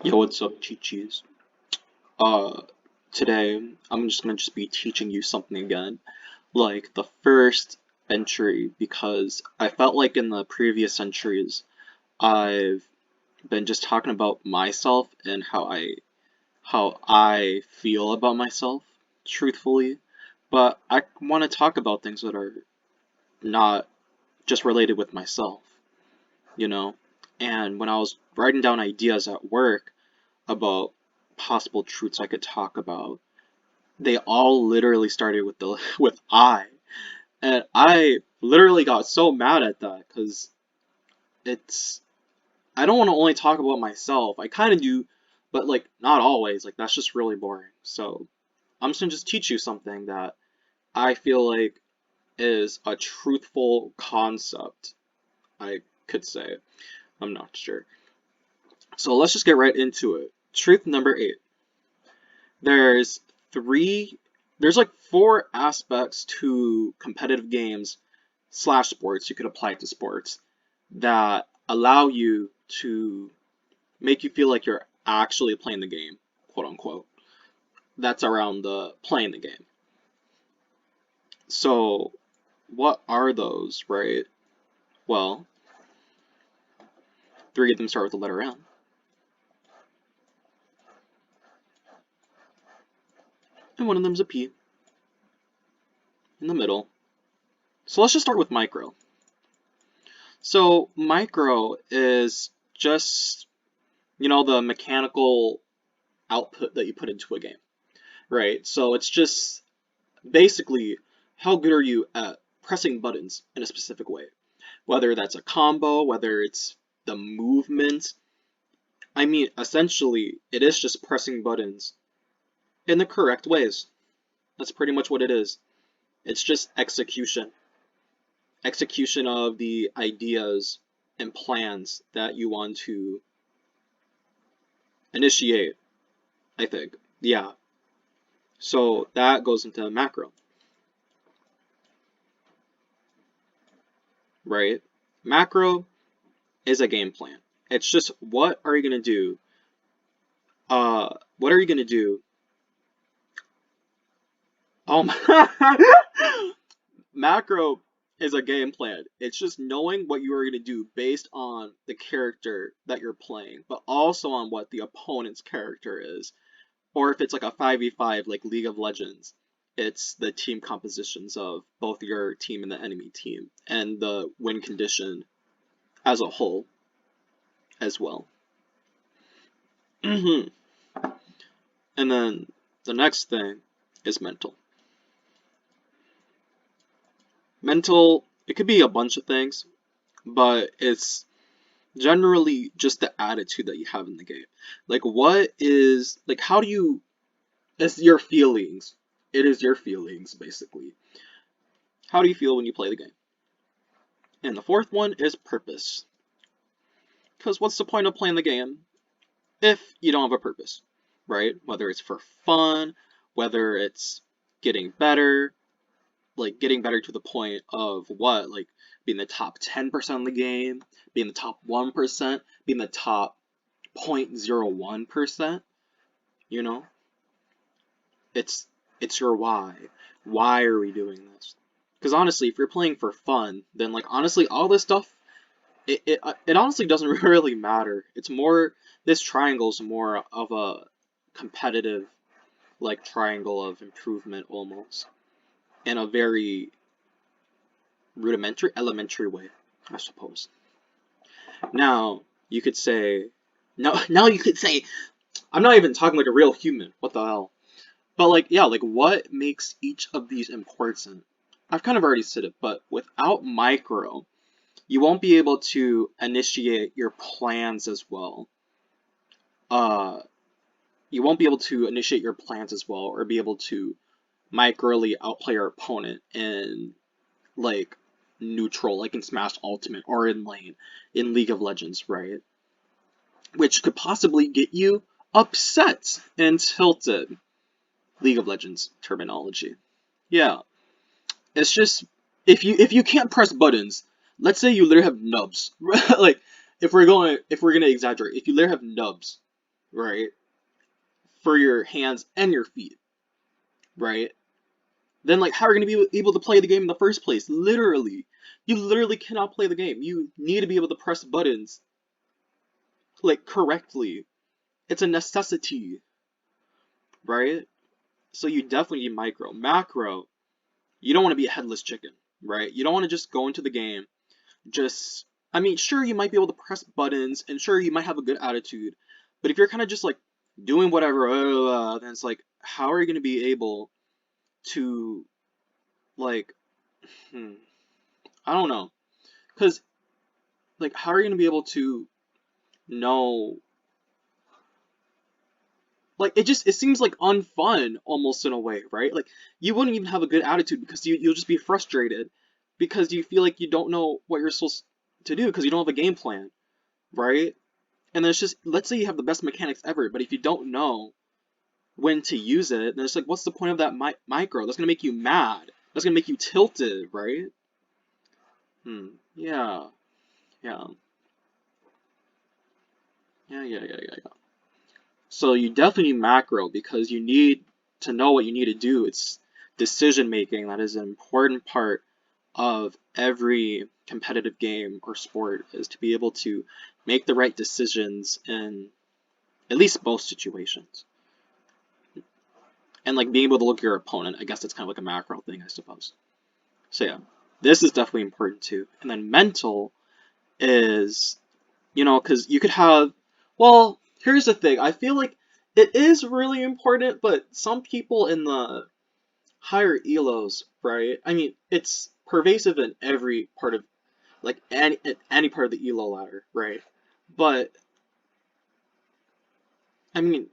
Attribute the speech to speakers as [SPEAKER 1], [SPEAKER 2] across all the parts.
[SPEAKER 1] Yo, what's up, Chi-Chis? Uh, Today, I'm just gonna be teaching you something again, like the first entry, because I felt like in the previous centuries, I've been just talking about myself and how I feel about myself, truthfully, but I want to talk about things that are not just related with myself, you know? And when I was writing down ideas at work about possible truths I could talk about, they all literally started with the with I, and I literally got so mad at that because it's I don't want to only talk about myself. I kind of do, but like not always. Like that's just really boring. So I'm just gonna just teach you something that I feel like is a truthful concept. I could say. I'm not sure. So let's just get right into it. Truth number 8. There's three, there's like four aspects to competitive games slash sports, you could apply it to sports, that allow you to make you feel like you're actually playing the game, quote unquote. That's around the playing the game. So, what are those, right? Well, three of them start with the letter M, and one of them's a P in the middle. So let's just start with micro. So micro is just, the mechanical output that you put into a game, right? So it's just basically how good are you at pressing buttons in a specific way, whether that's a combo, whether it's the movement. I mean, essentially, it is just pressing buttons in the correct ways. That's pretty much what it is. It's just execution of the ideas and plans that you want to initiate, I think. Yeah. So that goes into macro, right? Macro is a game plan. It's just what are you gonna do? What are you gonna do? Oh my Macro is a game plan. It's just knowing what you are gonna do based on the character that you're playing, but also on what the opponent's character is. Or if it's like a 5v5 like League of Legends, it's the team compositions of both your team and the enemy team, and the win condition as a whole as well. And then the next thing is mental. Mental, it could be a bunch of things, but it's generally just the attitude that you have in the game. Like, how do you, it's your feelings. It is your feelings, basically. How do you feel when you play the game? And the fourth one is purpose. Because what's the point of playing the game if you don't have a purpose, right? Whether it's for fun, whether it's getting better, like getting better to the point of what? Like being the top 10% of the game, being the top 1%, being the top 0.01%, you know? It's it's your why. Why are we doing this? Because honestly, if you're playing for fun, then like honestly, all this stuff, it honestly doesn't really matter. It's more, this triangle is more of a competitive like triangle of improvement almost, in a very rudimentary, elementary way, I suppose. Now you could say, now you could say, I'm not even talking like a real human. What the hell? But like, yeah, like what makes each of these important? I've kind of already said it, but without micro, you won't be able to initiate your plans as well. Uh, you won't be able to initiate your plans as well, or be able to microly outplay your opponent in like neutral, like in Smash Ultimate or in lane in League of Legends, right? Which could possibly get you upset and tilted. League of Legends terminology. Yeah, it's just, if you can't press buttons, let's say you literally have nubs. Like if we're gonna exaggerate, if you literally have nubs, right? For your hands and your feet, right? Then like how are you going to be able to play the game in the first place? Literally. You literally cannot play the game. You need to be able to press buttons like correctly. It's a necessity, right? So you definitely need micro. Macro, you don't want to be a headless chicken, right? You don't want to just go into the game, just, I mean, sure, you might be able to press buttons, and sure, you might have a good attitude, but if you're kind of just like doing whatever, then it's like, how are you going to be able to, like, hmm, I don't know, because, like, how are you going to be able to know, like, it seems like unfun almost in a way, right? Like, you wouldn't even have a good attitude because you'll just be frustrated because you feel like you don't know what you're supposed to do because you don't have a game plan, right? And then it's just, let's say you have the best mechanics ever, but if you don't know when to use it, then it's like, what's the point of that micro? That's gonna make you mad. That's gonna make you tilted, right? Yeah, yeah, yeah. So you definitely need macro because you need to know what you need to do. It's decision making that is an important part of every competitive game or sport is to be able to make the right decisions in at least both situations. And like being able to look at your opponent, I guess that's kind of like a macro thing, I suppose. So yeah, this is definitely important too. And then mental is, because you could have, well, here's the thing. I feel like it is really important, but some people in the higher elos, right? I mean, it's pervasive in every part of, like, any part of the elo ladder, right? But I mean,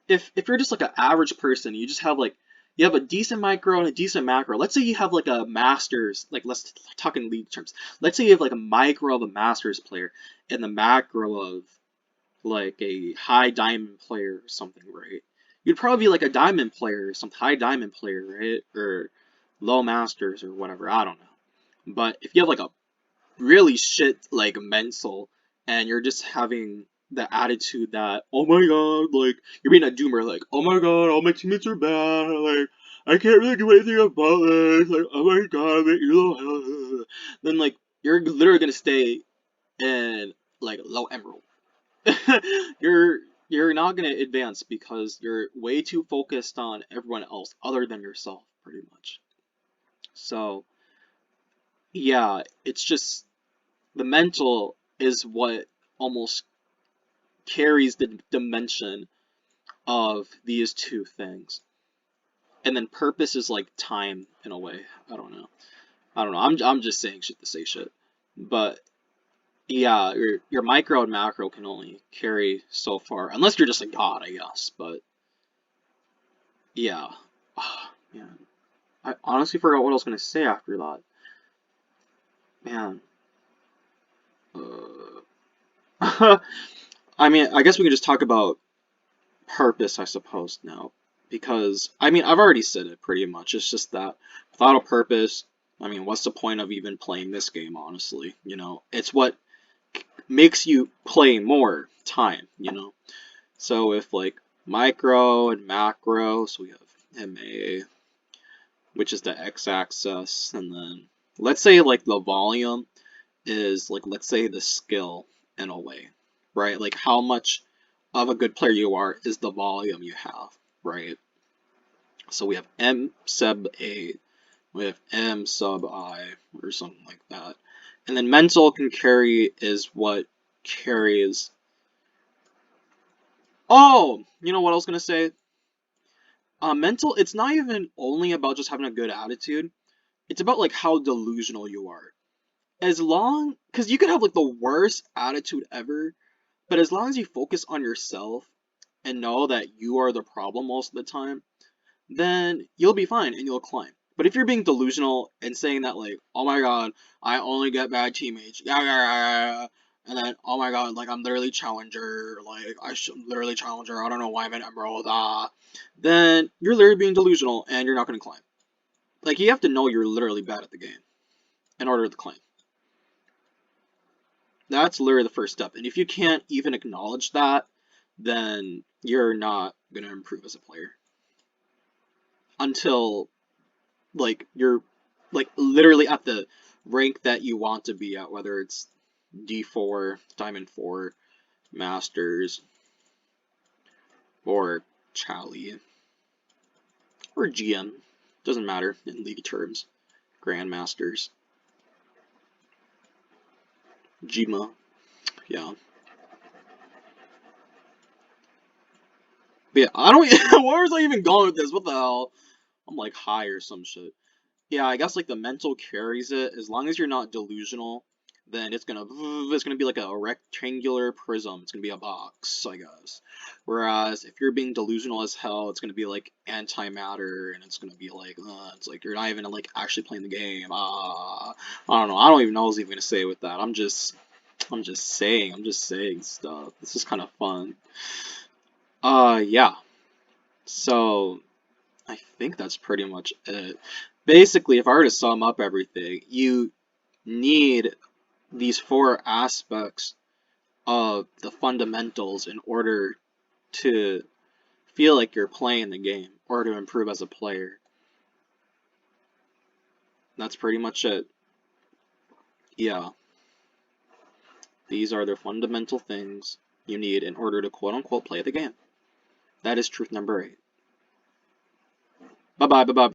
[SPEAKER 1] if you're just like an average person, you just have like you have a decent micro and a decent macro. Let's say you have like a masters, like let's talk in league terms. Let's say you have like a micro of a masters player and the macro of like a high diamond player or something, right? You'd probably be like a diamond player or some high diamond player, right? Or low masters or whatever. I don't know. But if you have like a really shit like mental and you're just having the attitude that oh my god like you're being a doomer like oh my god all my teammates are bad like I can't really do anything about this like oh my god then like you're literally gonna stay in like low emerald. you're you're not gonna advance because you're way too focused on everyone else other than yourself pretty much. So yeah, it's just the mental is what almost carries the dimension of these two things. And then purpose is like time in a way. I don't know. I'm just saying shit to say shit. But yeah, your micro and macro can only carry so far unless you're just a god, I guess. But yeah. Man. I honestly forgot what I was gonna say after that. Man. I mean, I guess we can just talk about purpose, I suppose, now. Because, I mean, I've already said it pretty much. It's just that without a purpose, I mean, what's the point of even playing this game, honestly? It's what makes you play more time. So if, like, micro and macro, so we have MA, which is the x-axis, and then let's say, like, the volume is, like, let's say the skill in a way, right? Like, how much of a good player you are is the volume you have, right? So we have M sub A, we have M sub I, or something like that. And then mental can carry is what carries. Oh, you know what I was gonna say? Mental, it's not even only about just having a good attitude. It's about like how delusional you are. Because you could have like the worst attitude ever, but as long as you focus on yourself and know that you are the problem most of the time, then you'll be fine and you'll climb. But if you're being delusional and saying that like, oh my god, I only get bad teammates, yeah, and then oh my god, like I'm literally challenger, like I should literally challenger, I don't know why I'm an emerald, then you're literally being delusional and you're not gonna climb. Like you have to know you're literally bad at the game in order to climb. That's literally the first step. And if you can't even acknowledge that, then you're not gonna improve as a player until like you're like literally at the rank that you want to be at, whether it's D4, Diamond 4, Masters, or Chally, or GM. Doesn't matter in league terms. Grandmasters, GMA, yeah. But yeah, I don't. Where was I even going with this? What the hell? I'm like high or some shit. Yeah, I guess like the mental carries it. As long as you're not delusional, then it's gonna be like a rectangular prism. It's gonna be a box, I guess. Whereas if you're being delusional as hell, it's gonna be like antimatter, and it's gonna be like it's like you're not even like actually playing the game. I don't know. I don't even know what I was even gonna say with that. I'm just saying stuff. This is kind of fun. Yeah. So I think that's pretty much it. Basically, if I were to sum up everything, you need these four aspects of the fundamentals in order to feel like you're playing the game or to improve as a player. That's pretty much it. Yeah, these are the fundamental things you need in order to quote unquote play the game. That is truth number 8. Bye bye, bye bye.